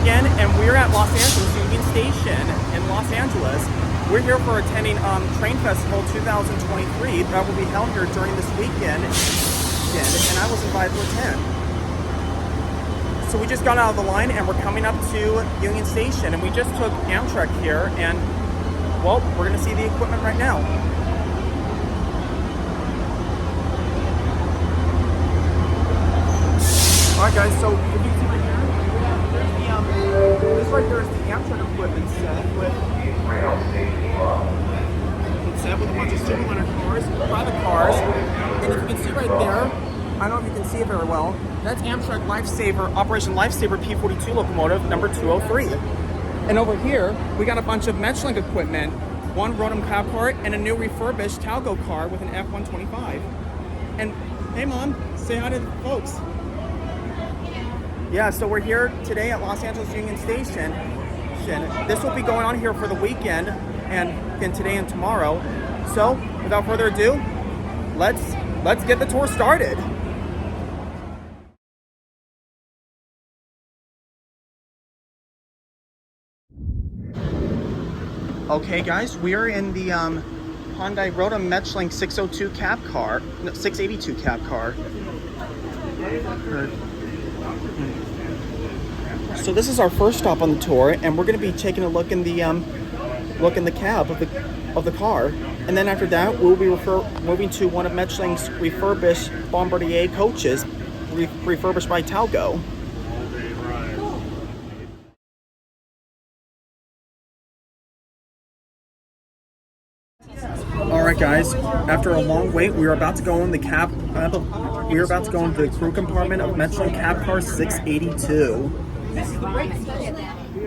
weekend, and we're at Los Angeles Union Station in Los Angeles. We're here for attending Train Festival 2023 that will be held here during this weekend, and I was invited to attend. So we just got out of the line, and we're coming up to Union Station, and we just took Amtrak here, and well, we're going to see the equipment right now. Alright guys, so if you see right here, this right here is the Amtrak equipment set with a bunch of Streamliner cars, private cars, and if you can see right there, I don't know if you can see it very well, that's Amtrak Lifesaver, Operation Lifesaver P42 locomotive number 203. And over here, we got a bunch of Metrolink equipment, one Rotom cab car, and a new refurbished Talgo car with an F125. And hey mom, say hi to the folks. Yeah, so we're here today at Los Angeles Union Station. This will be going on here for the weekend and today and tomorrow. So, without further ado, let's get the tour started. Okay, guys, we are in the Hyundai Rotom Metrolink 602 cab car, no, 682 cab car. So this is our first stop on the tour, and we're going to be taking a look in the cab of the car, and then after that we'll be moving to one of Metrolink's refurbished Bombardier coaches, refurbished by Talgo. All right, guys. After a long wait, we are about to go in the cab. We are about to go into the crew compartment of Metrolink cab car 682.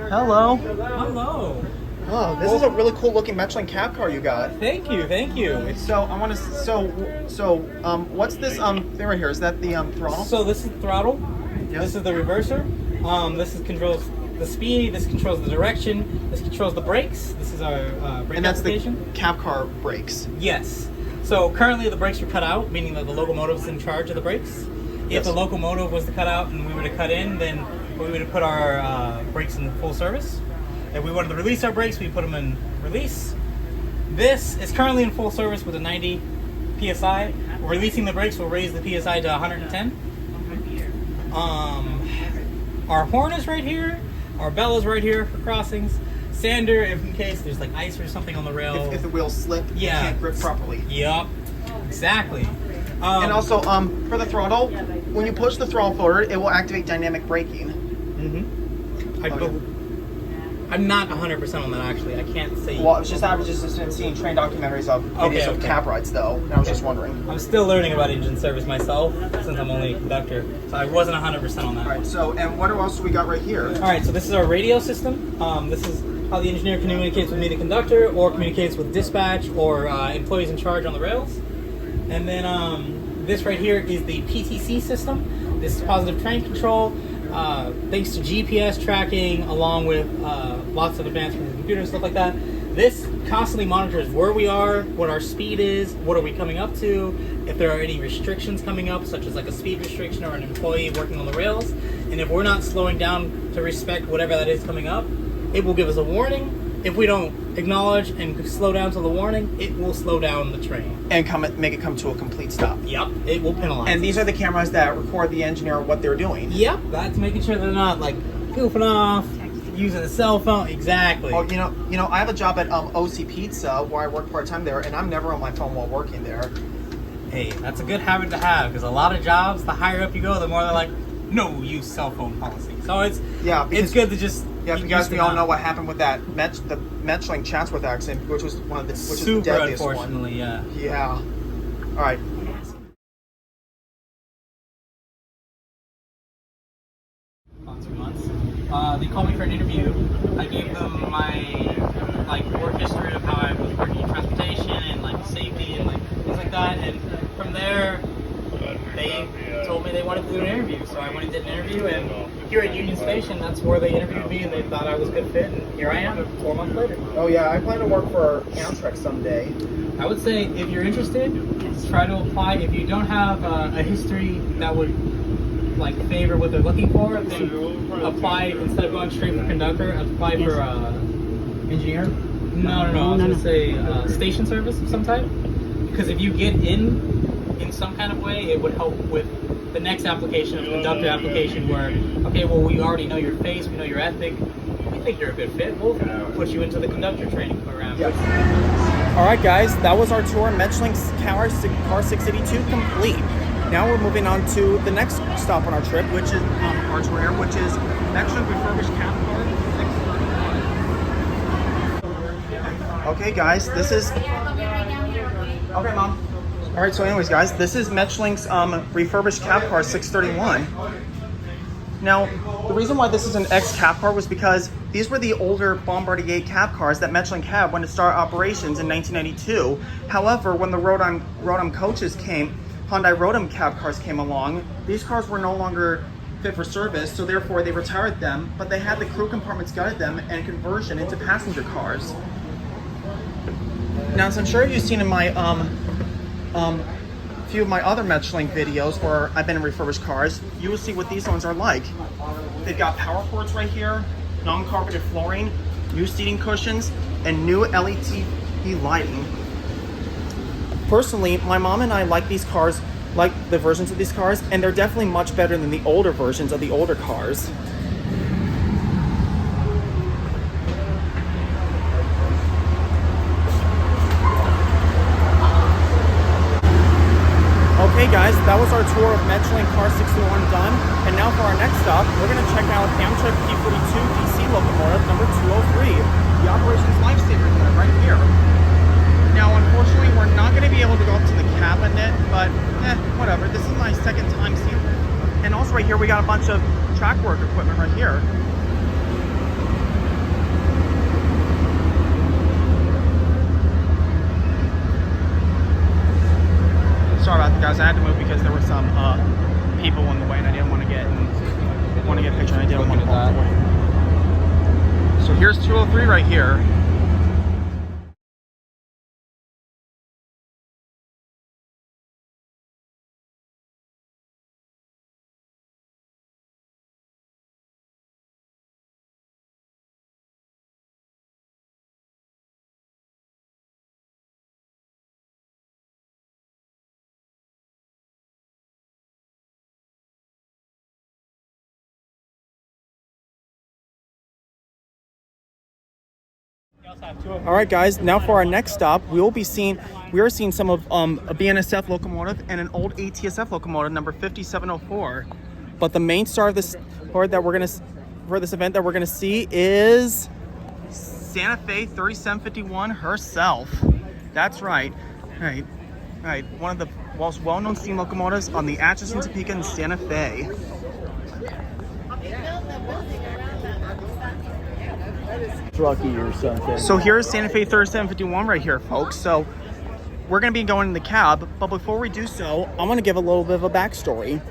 Hello. Hello. Oh, this is a really cool looking Metrolink cab car you got. Thank you. So I want to. What's this thing right here? Is that the throttle? So this is the throttle. Yes. This is the reverser. This controls the speed. This controls the direction. This controls the brakes. This is our brake And that's application. the cab car brakes. Yes. So currently the brakes are cut out, meaning that the locomotive is in charge of the brakes. If the locomotive was to cut out and we were to cut in, then we would have put our brakes in full service. If we wanted to release our brakes, we put them in release. This is currently in full service with a 90 PSI. Releasing the brakes will raise the PSI to 110. Our horn is right here. Our bell is right here for crossings. Sander, if in case there's like ice or something on the rail. If the wheels slip, you can't grip properly. Yup, exactly. And also, for the throttle, when you push the throttle forward, it will activate dynamic braking. I'm not 100% on that actually. I can't say. Well, it's just I've just been seeing train documentaries of videos of cab rides, though. And I was just wondering. I'm still learning about engine service myself since I'm only a conductor, so I wasn't 100% on that. All right. So, and what else do we got right here? All right. So this is our radio system. This is how the engineer communicates with me, the conductor, or communicates with dispatch or employees in charge on the rails. And then this right here is the PTC system. This is positive train control. Thanks to GPS tracking, along with lots of advancements in computers, stuff like that. This constantly monitors where we are, what our speed is, what are we coming up to, if there are any restrictions coming up, such as like a speed restriction or an employee working on the rails. And if we're not slowing down to respect whatever that is coming up, it will give us a warning. If we don't acknowledge and slow down to the warning, it will slow down the train. And make it come to a complete stop. Yep, it will penalize. And these are the cameras that record the engineer what they're doing. Yep, that's making sure they're not like goofing off, using a cell phone. Exactly. Well, you know, I have a job at OC Pizza where I work part time there, and I'm never on my phone while working there. Hey, that's a good habit to have because a lot of jobs, the higher up you go, the more they're like, no use cell phone policy. So it's good to just. Yeah, because we all know what happened with that the Metrolink Chatsworth accident, which was the deadliest one. Unfortunately, yeah. Yeah. All right. About 2 months. They called me for an interview. I gave them my work history of how I was working in transportation and safety and things like that. And from there, they told me they wanted to do an interview. So I went and did an interview, and here at Union Station, that's where they interviewed me, and they thought I was a good fit, and here I am 4 months later. Oh yeah, I plan to work for Amtrak someday. I would say if you're interested, try to apply. If you don't have a history that would like favor what they're looking for, then apply, instead of going straight for conductor, apply for Engineer? no, I was gonna say station service of some type. Because if you get in some kind of way, it would help with the next application, a conductor application, where, okay, well, we already know your face, we know your ethic, we think you're a good fit, we'll put you into the conductor training program. All right, guys, that was our tour of Metzling's Car 682 complete. Now we're moving on to the next stop on our trip, which is our tour here, which is Metzling refurbished cab car 631. Okay, guys, this is. Okay, Mom. All right, so anyways, guys, this is Metzling's refurbished cab car 631. Now, the reason why this is an ex-cab car was because these were the older Bombardier cab cars that Metzling had when it started operations in 1992. However, when the Rotem coaches came, Hyundai Rotem cab cars came along, these cars were no longer fit for service, so therefore they retired them, but they had the crew compartments gutted them and conversion into passenger cars. Now, as I'm sure you've seen in my few of my other Metzling videos where I've been in refurbished cars, you will see what these ones are like. They've got power cords right here, non-carpeted flooring, new seating cushions, and new LED lighting. Personally, my mom and I like these cars, like the versions of these cars, and they're definitely much better than the older versions of the older cars. Okay guys, that was our tour of Metzling Car 631 done, and now for our next stop, we're going to check out Amtrak P42 DC locomotive number 203, the operations lifesaver unit right here. Now unfortunately we're not going to be able to go up to the cabinet, but whatever, this is my second time seeing it. And also right here we got a bunch of track work equipment right here. Sorry about that, guys. I had to move because there were some people in the way, and I didn't want to get a picture. And I didn't want to walk away. So here's 203 right here. All right, guys. Now for our next stop, we are seeing some of a BNSF locomotive and an old ATSF locomotive, number 5704. But the main star of this event that we're gonna see is Santa Fe 3751 herself. That's right. Right. One of the most well-known steam locomotives on the Atchison, Topeka, and Santa Fe. Truckee or something. So here's Santa Fe 3751 right here, folks. So we're going to be going in the cab, but before we do so, I want to give a little bit of a backstory.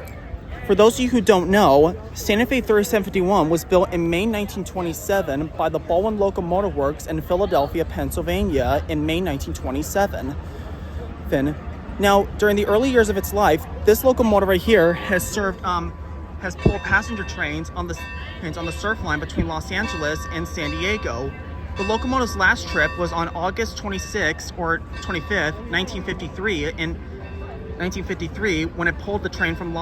For those of you who don't know, Santa Fe 3751 was built in May 1927 by the Baldwin Locomotive Works in Philadelphia, Pennsylvania in May 1927. Now, during the early years of its life, this locomotive right here has pulled passenger trains on the Surf Line between Los Angeles and San Diego. The locomotive's last trip was on August 26th or 25th, 1953, when it pulled the train from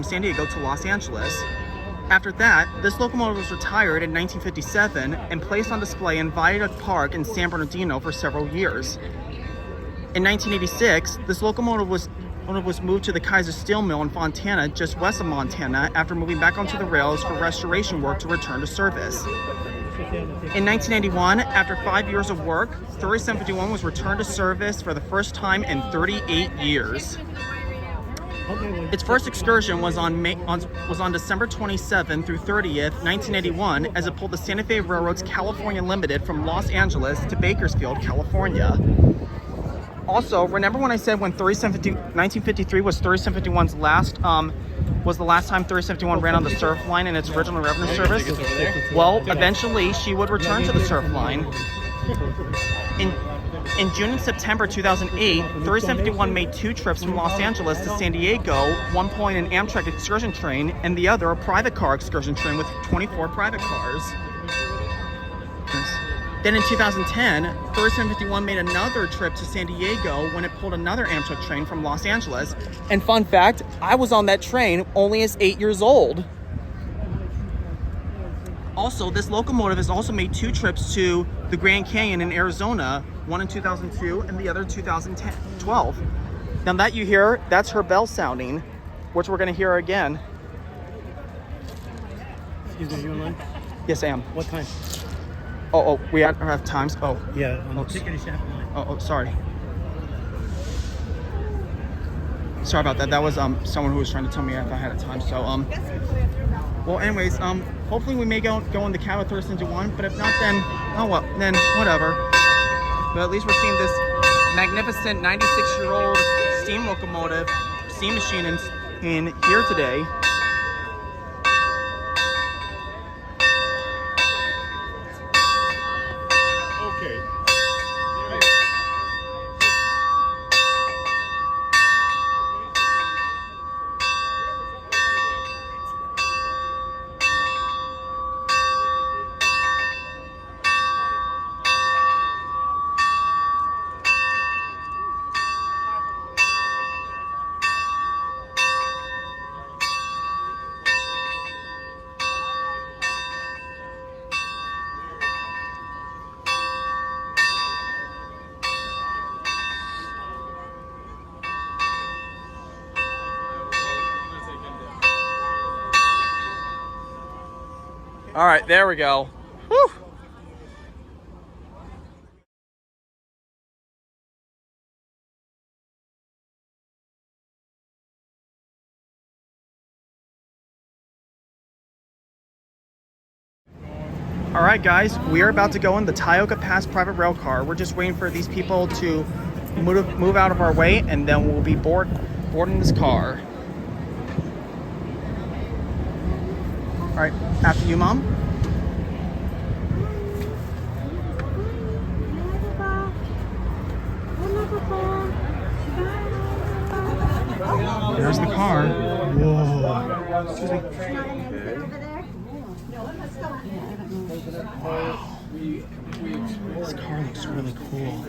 San Diego to Los Angeles. After that, this locomotive was retired in 1957 and placed on display in Viaduct Park in San Bernardino for several years. In 1986, this locomotive was moved to the Kaiser Steel Mill in Fontana, just west of Montana, after moving back onto the rails for restoration work to return to service. In 1981, after 5 years of work, 3751 was returned to service for the first time in 38 years. Its first excursion was on December 27 through 30th, 1981, as it pulled the Santa Fe Railroad's California Limited from Los Angeles to Bakersfield, California. Also, remember when I said 1953 was 3751's last, was the last time 3751 ran on the Surf Line in its original revenue service? Well, eventually she would return to the Surf Line. In June and September 2008, 3751 made 2 trips from Los Angeles to San Diego, one point an Amtrak excursion train and the other a private car excursion train with 24 private cars. Then in 2010, 3751 made another trip to San Diego when it pulled another Amtrak train from Los Angeles. And fun fact, I was on that train only as 8 years old. Also, this locomotive has also made 2 trips to the Grand Canyon in Arizona, one in 2002 and the other 2012. Now that you hear, that's her bell sounding, which we're gonna hear again. Excuse me, you online? Yes, I am. What time? Oh, we have times. Oh, Yeah, on the Oops. ticket you should have online. oh, sorry. Sorry about that. That was someone who was trying to tell me if I had a time. So well, anyways, hopefully we may go in the cab with Thurston Dewan, but if not, then oh well, then whatever. But at least we're seeing this magnificent 96-year-old steam locomotive, steam machine in here today. All right, there we go. Whew. All right, guys, we are about to go in the Tioga Pass private rail car. We're just waiting for these people to move out of our way, and then we'll be boarding this car. All right, after you, Mom. There's the car. Whoa. Excuse me. Wow. This car looks really cool.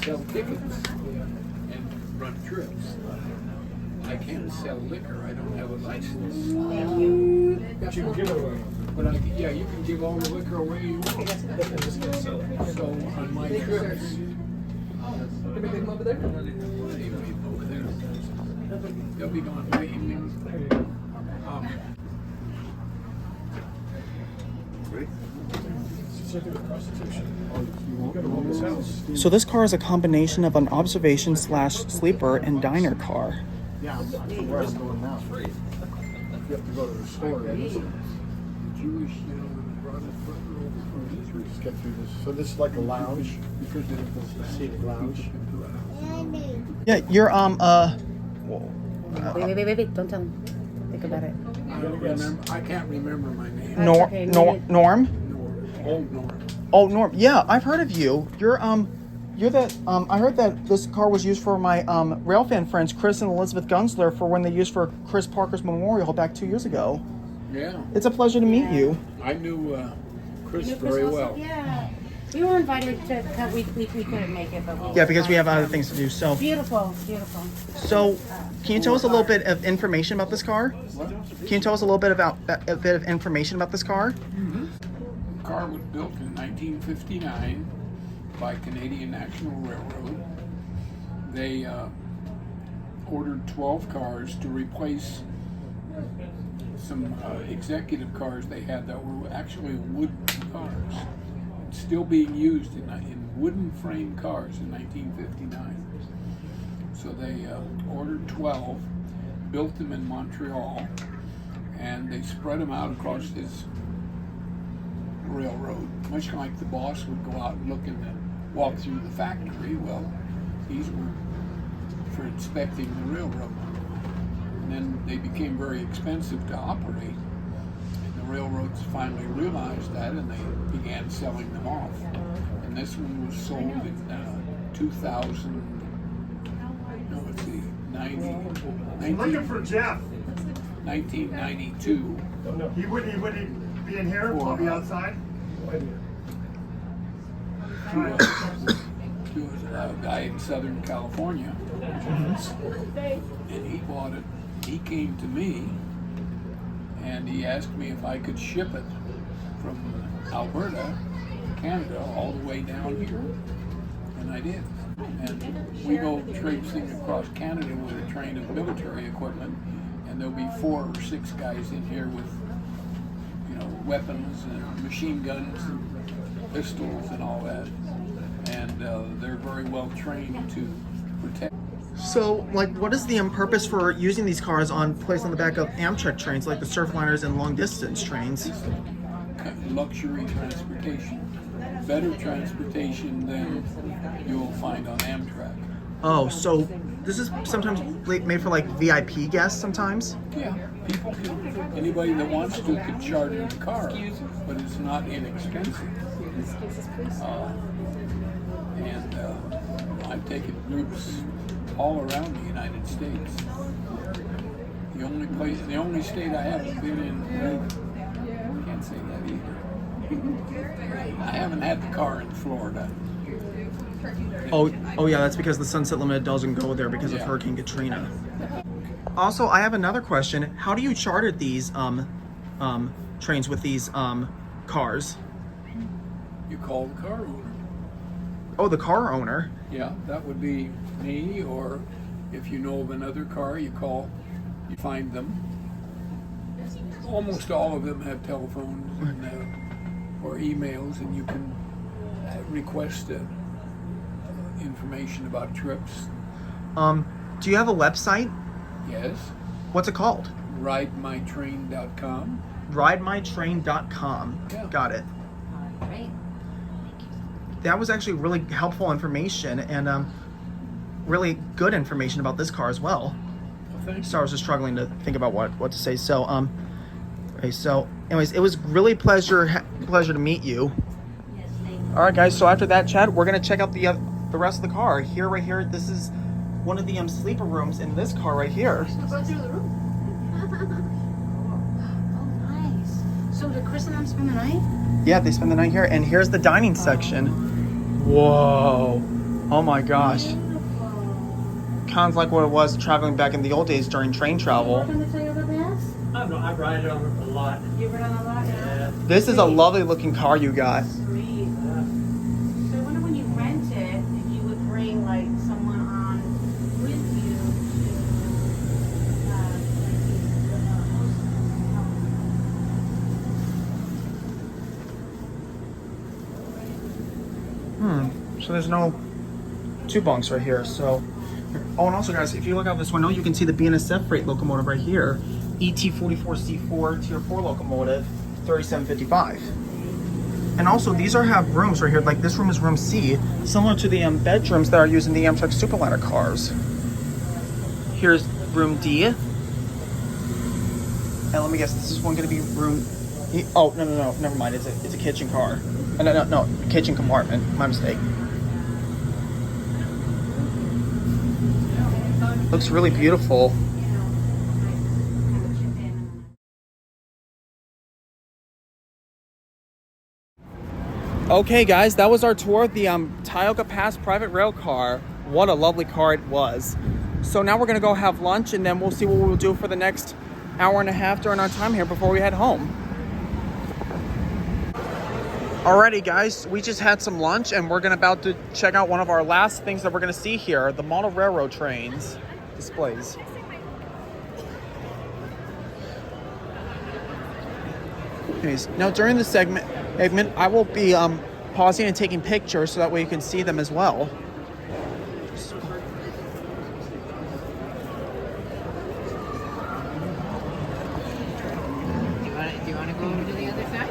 Sell tickets and run trips. I can't sell liquor. I don't have a license. But you can give it away. But yeah, you can give all the liquor away you want. So on my trips, they'll be gone by evening. So this car is a combination of an observation / sleeper and diner car. Yeah, I'm not sure where I'm going now. You have to go to the store. Jewish gentleman brought his brother over. We just get through this. So this is like a lounge. Because it's a seated lounge. Yeah, you're Wait, don't tell him. Think about it. I can't remember my name. That's okay, Norm. Old Norm. Oh, Norm. Yeah, I've heard of you. You're the I heard that this car was used for my railfan friends Chris and Elizabeth Gunsler for when they used for Chris Parker's memorial back 2 years ago. Yeah, It's a pleasure to meet you. I knew Chris You know Chris very also? well. Yeah. We were invited to come. We couldn't make it, but Yeah, because we have other things to do. So Beautiful. So, can you tell us a little bit of information about this car? Can you tell us a little bit about a bit of information about this car? The car was built in 1959 by Canadian National Railroad. They ordered 12 cars to replace some executive cars they had that were actually wooden cars, still being used in wooden frame cars in 1959. So they ordered 12, built them in Montreal, and they spread them out across this railroad, much like the boss would go out and walk through the factory. Well, these were for inspecting the railroad. And then they became very expensive to operate. And the railroads finally realized that, and they began selling them off. And and this one was sold in 2000. No, let's see, 1992. He would be in here? I'll be outside? To a guy in Southern California, and he bought it. He came to me and he asked me if I could ship it from Alberta, Canada, all the way down here, and I did. And we go traipsing across Canada with a train of military equipment, and there'll be 4 or 6 guys in here with, weapons and machine guns and pistols and all that. And they're very well trained to protect. So, like, what is the purpose for using these cars placed on the back of Amtrak trains, like the Surfliners and long-distance trains? Luxury transportation, better transportation than you'll find on Amtrak. Oh, so this is sometimes made for like VIP guests sometimes? Yeah, people can, anybody that wants to can charter the car, but it's not inexpensive. I've taken groups all around the United States. The only state I haven't been in, can't say that either. I haven't had the car in Florida. Oh yeah, that's because the Sunset Limited doesn't go there because of Hurricane Katrina. Also, I have another question. How do you charter these trains with these cars? You call the car owner. Oh, the car owner. Yeah, that would be me, or if you know of another car, you find them. Almost all of them have telephones and, or emails, and you can request information about trips. Do you have a website? Yes. What's it called? RideMyTrain.com. RideMyTrain.com. Yeah. Got it. Great. That was actually really helpful information and really good information about this car as well. Well, thanks. So I was just struggling to think about what to say. So okay. So anyways, it was really pleasure to meet you. Yes, thank you. All right, guys. So after that chat, we're gonna check out the rest of the car. Right here. This is one of the sleeper rooms in this car right here. Go through the room. Oh, nice. So did Chris and them spend the night? Yeah, they spend the night here. And here's the dining section. Whoa. Oh my gosh. Kind of like what it was traveling back in the old days during train travel. Work on the Toyota Pass? I ride it on a lot. You've been on a lot? Yeah. This is a lovely looking car you got. Sweet. So I wonder when you rent it, if you would bring like someone on with you So there's no 2 bunks right here. So, oh, and also guys, if you look out this window, you can see the BNSF freight locomotive right here. ET44C4 Tier 4 locomotive, 3755. And also, these have rooms right here. Like this room is room C, similar to the bedrooms that are used in the Amtrak Superliner cars. Here's room D. And let me guess, this is one going to be room E. Oh, no, never mind. It's a kitchen car. No, kitchen compartment. My mistake. Looks really beautiful. Okay guys, that was our tour of the Tioga Pass private rail car. What a lovely car it was. So now we're gonna go have lunch and then we'll see what we'll do for the next hour and a half during our time here before we head home. Alrighty guys, we just had some lunch and we're about to check out one of our last things that we're gonna see here, the model railroad trains displays. Anyways, now during the segment, I will be pausing and taking pictures so that way you can see them as well. Do you want to go over to the other side?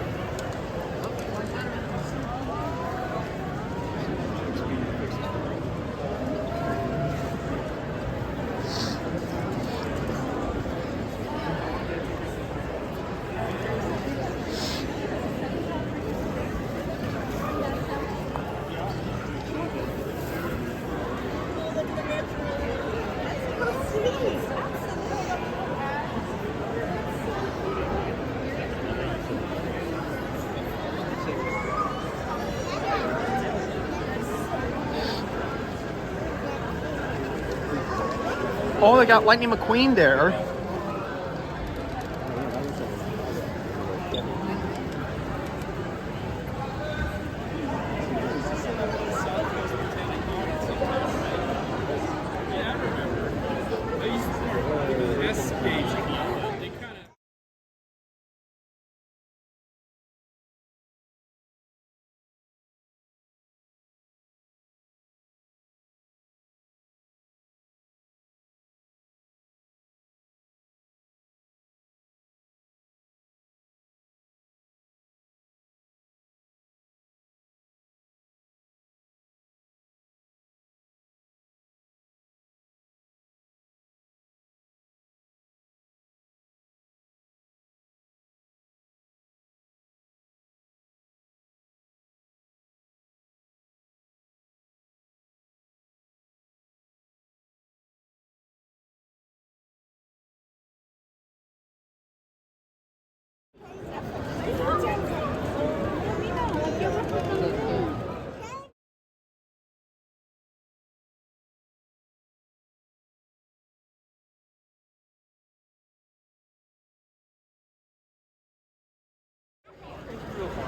Oh, they got Lightning McQueen there.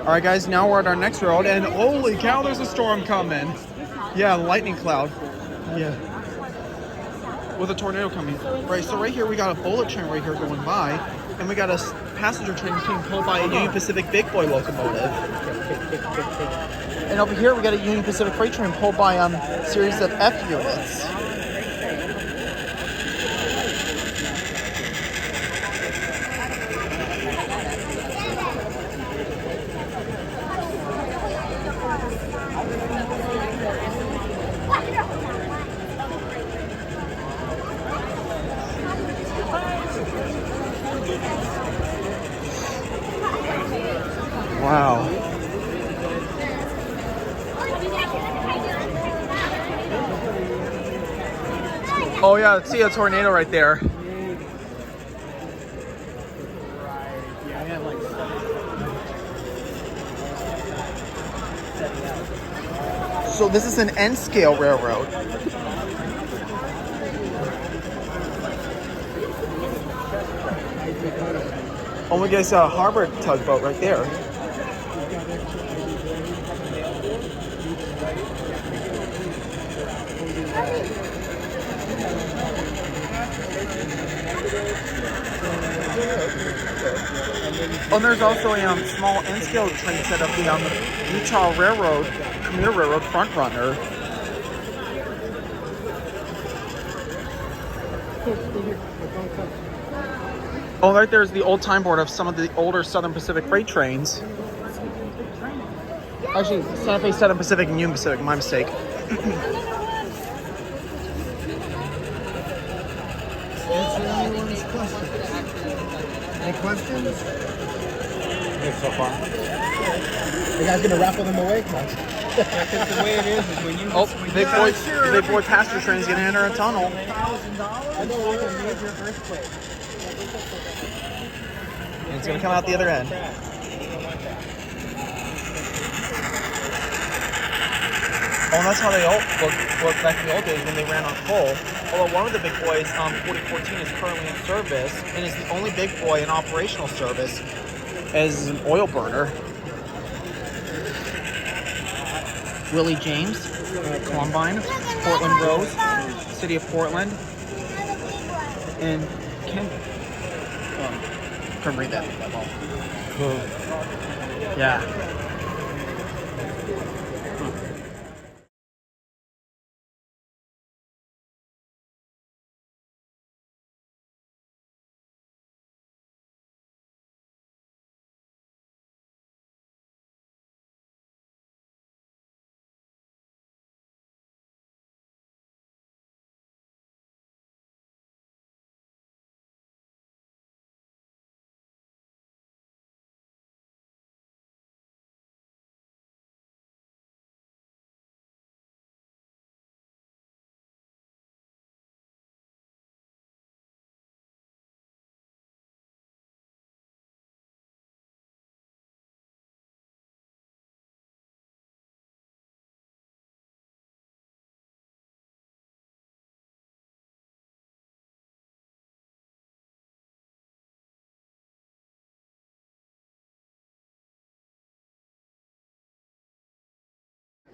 All right, guys, now we're at our next road, and holy cow, there's a storm coming. Yeah, lightning cloud. Yeah. With a tornado coming. Right, so right here we got a bullet train right here going by, and we got a passenger train being pulled by a Union Pacific Big Boy locomotive. And over here we got a Union Pacific freight train pulled by a series of F units. Wow. Oh yeah, let's see a tornado right there. So this is an N-scale railroad. Oh, we got a harbor tugboat right there. Oh, and there's also a small N-scale train set of the Utah Railroad, Commuter Railroad Front Runner. Oh, right there's the old time board of some of the older Southern Pacific freight trains. Actually, Santa Fe Southern Pacific and Union Pacific, my mistake. Any questions? So far. You guys gonna raffle them away? Because the way it is when you... Oh, big boy passenger train's gonna enter a tunnel. And it's gonna come out the other end. Oh, and that's how they all look back in the old days when they ran on coal. Although one of the big boys, 4014, is currently in service and is the only big boy in operational service as an oil burner. Willie James, Columbine, Portland Rose, City of Portland, and Ken. Couldn't read that well. Yeah.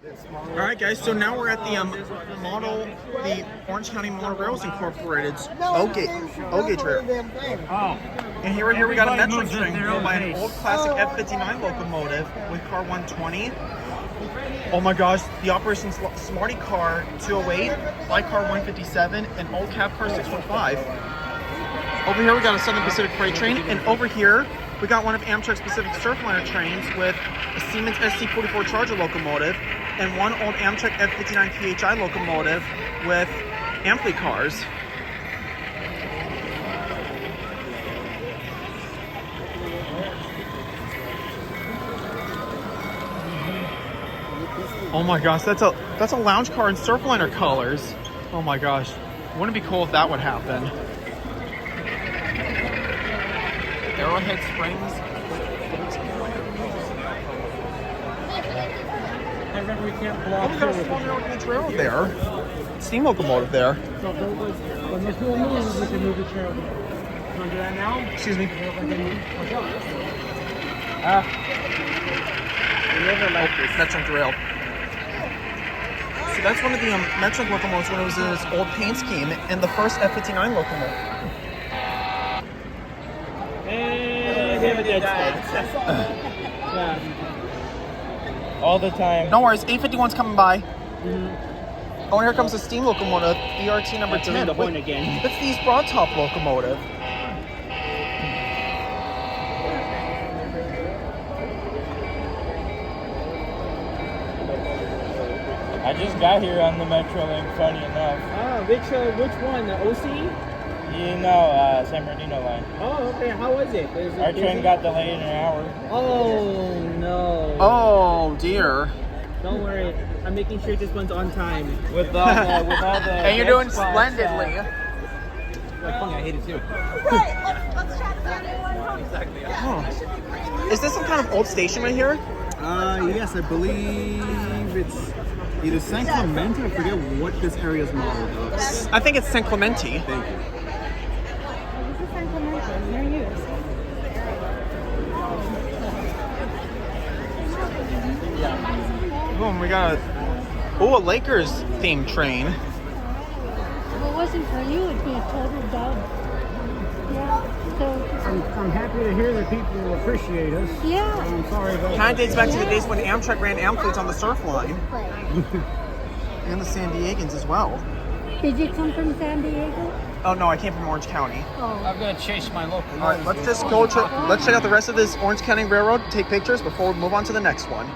All right, guys. So now we're at the the Orange County Motor Rails Incorporated O gauge rail. Oh. And here we got a metric string built by an old classic F59 locomotive with car 120. Oh my gosh, the Operation Smarty car 208, by car 157, and old cab car 615. Over here we got a Southern Pacific freight train, and over here we got one of Amtrak's Pacific Surfliner trains with a Siemens SC44 Charger locomotive and one old Amtrak F59 PHI locomotive with Ampli cars. Oh my gosh, that's a lounge car in Surfliner colors. Oh my gosh, wouldn't it be cool if that would happen? Arrowhead Springs. I remember we can't block. Oh, we got a small narrow gauge railroad there. Steam locomotive there. So when this wheel moves, we can move the trail. Want to do that now? Excuse me. Metric rail. So that's one of the Metric locomotives when it was in its old paint scheme, and the first F59 locomotive. And we have a dead spot. Yeah. All the time. No worries, 851's coming by. Oh, and here comes the steam locomotive, ERT number 10. The point again. It's the East Broad Top locomotive. I just got here on the Metrolink, funny enough. Ah, which one? The OC? You know, San Bernardino line. Oh, okay. How was it? Our train got delayed an hour. Oh, no. Oh, dear. Don't worry. I'm making sure this one's on time. With all the And you're doing splendidly. Like, funny, I hate it too. Right, let's chat about it. Exactly. Oh. Is this some kind of old station right here? Yes, I believe it's either San Clemente. I forget what this area's modeled of. I think it's San Clemente. Thank you. This is San Clemente, near you. Boom, we got a Lakers themed train. If it wasn't for you, it'd be a total dub. Yeah, so, I'm happy to hear that people appreciate us. yeah. I'm sorry about Kind of dates back to the days when Amtrak ran Amplites on the Surf Line. And the San Diegans as well. Did you come from San Diego? Oh no, I came from Orange County. Oh. I'm gonna chase my local. All right, let's just go. Let's check out the rest of this Orange County Railroad. Take pictures before we move on to the next one.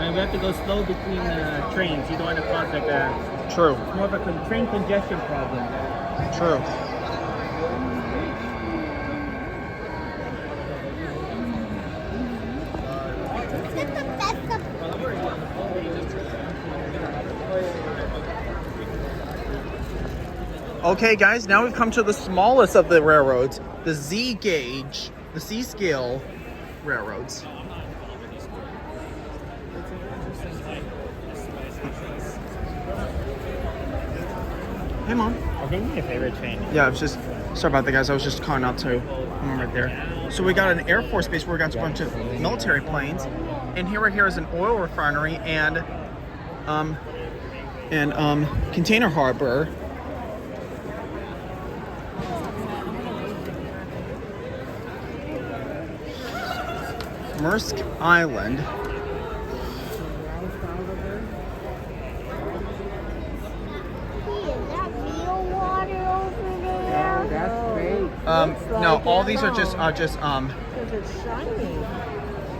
And we have to go slow between trains. You don't want to cause like a True. more of a train congestion problem. True. Okay, guys, now we've come to the smallest of the railroads, the Z gauge, the C scale railroads. Hey, Mom. I think my favorite train. Yeah, I was just, sorry about that, guys. I was just calling out to right there. So we got an Air Force base where we got a bunch of military planes. And here is an oil refinery and container harbor. Maersk Island. No, all these are just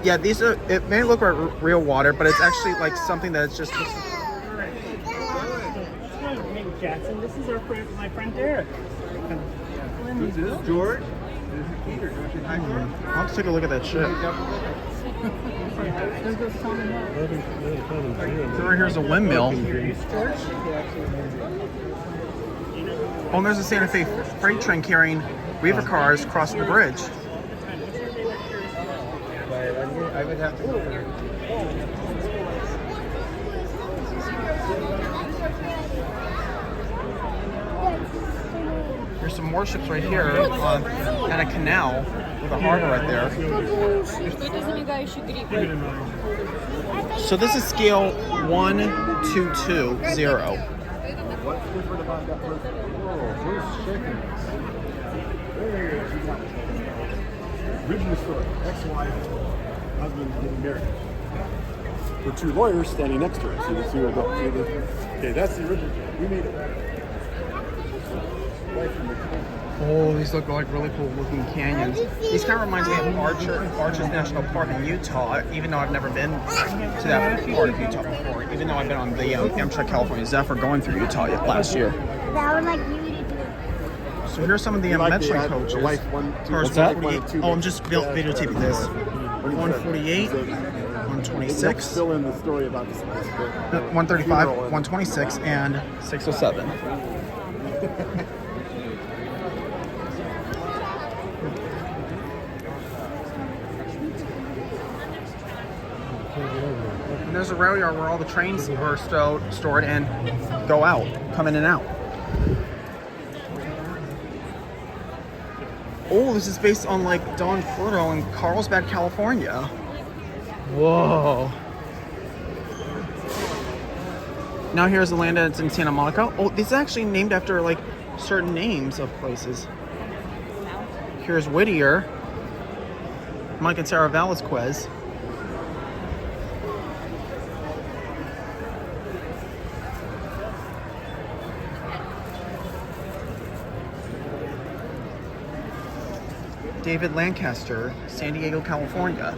yeah, these are, it may look like real water, but it's actually like something that's just Hey, Jackson, this is my friend Derek. This is George. This is Peter. Hi, George. I'll just take a look at that ship. So right here's a windmill. Oh, and there's a Santa Fe freight train carrying reefer cars crossing the bridge. I would have to go there. There's some more ships right here and a canal with a harbor right there. So this is scale 1220. What's different about that first? Whoa, where's shaking? Original story. Ex-wife, husband getting married. The two lawyers standing next to her. So you see her go. Okay, that's the original. We made it. Oh, these look like really cool looking canyons. These kind of reminds me of Arches National Park in Utah, even though I've never been to that part of Utah before, even though I've been on the Amtrak California Zephyr going through Utah last year. That would like you to do. So here's some of the Metroline coaches. What's that? Oh, I'm just videotaping this. 148, 126, Fill in the story about this. 135, 126, and 607. And there's a rail yard where all the trains are stored and go out, come in and out. Oh, this is based on like Don Furto in Carlsbad, California. Whoa. Now here's the land that's in Santa Monica. Oh, this is actually named after like certain names of places. Here's Whittier. Mike and Sarah Velasquez. David Lancaster, San Diego, California.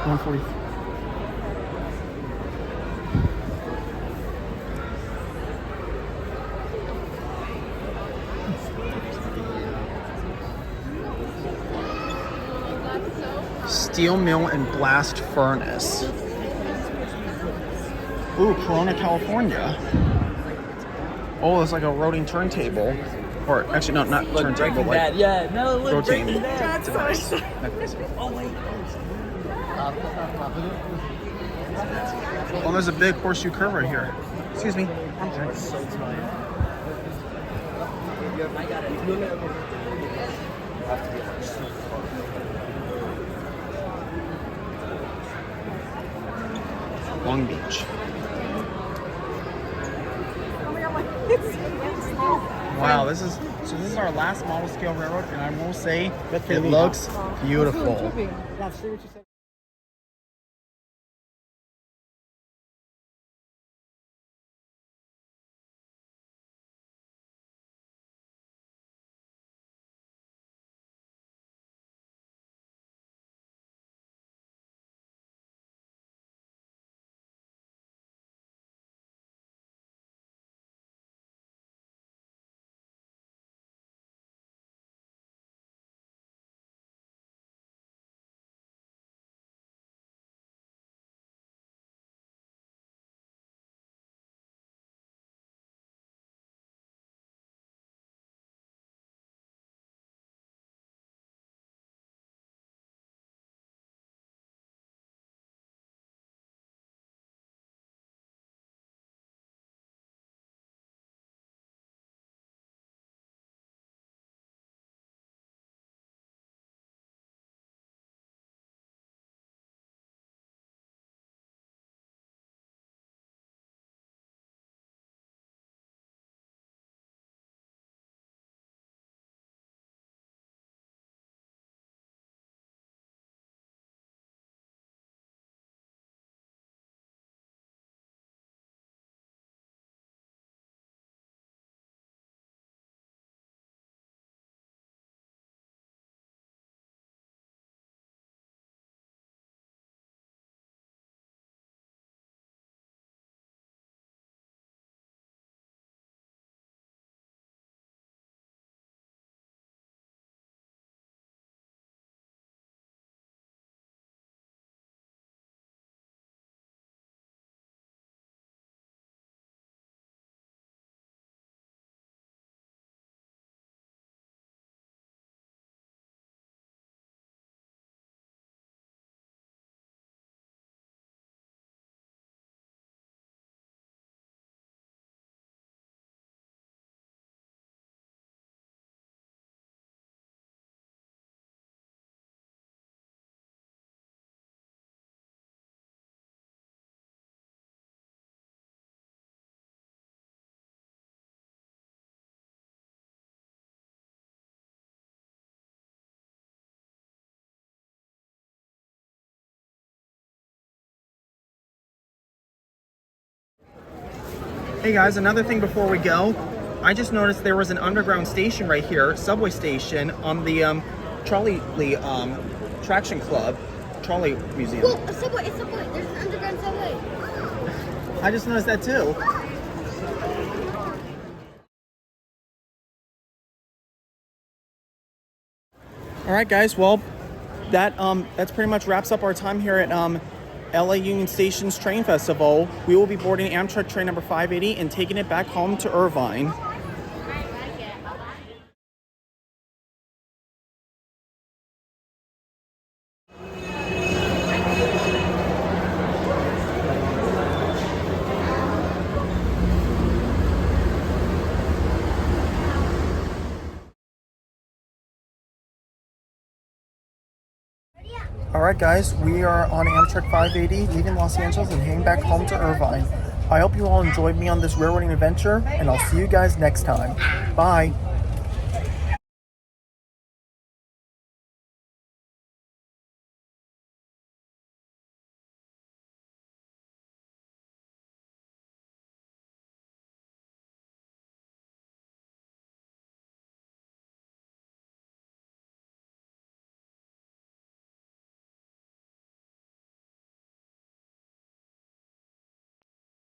$140. Steel mill and blast furnace. Ooh, Corona, California. Oh, it's like a rotating turntable. Or actually, no, not turntable. Like yeah, no, look, rotating. Breaking Bad. Device. Oh wait. Oh, there's a big horseshoe curve right here. Excuse me. I'm sorry. I got it. Long Beach. Wow, this is our last model scale railroad, and I will say it looks beautiful. Hey guys, another thing before we go. I just noticed there was an underground station right here, subway station, on the trolley traction club, trolley museum. Look, a subway, it's a subway. There's an underground subway. I just noticed that too. All right, guys. Well, that's pretty much wraps up our time here at LA Union Station's Train Festival. We will be boarding Amtrak train number 580 and taking it back home to Irvine. All right, guys, we are on Amtrak 580, leaving Los Angeles and heading back home to Irvine. I hope you all enjoyed me on this railroading adventure, and I'll see you guys next time. Bye.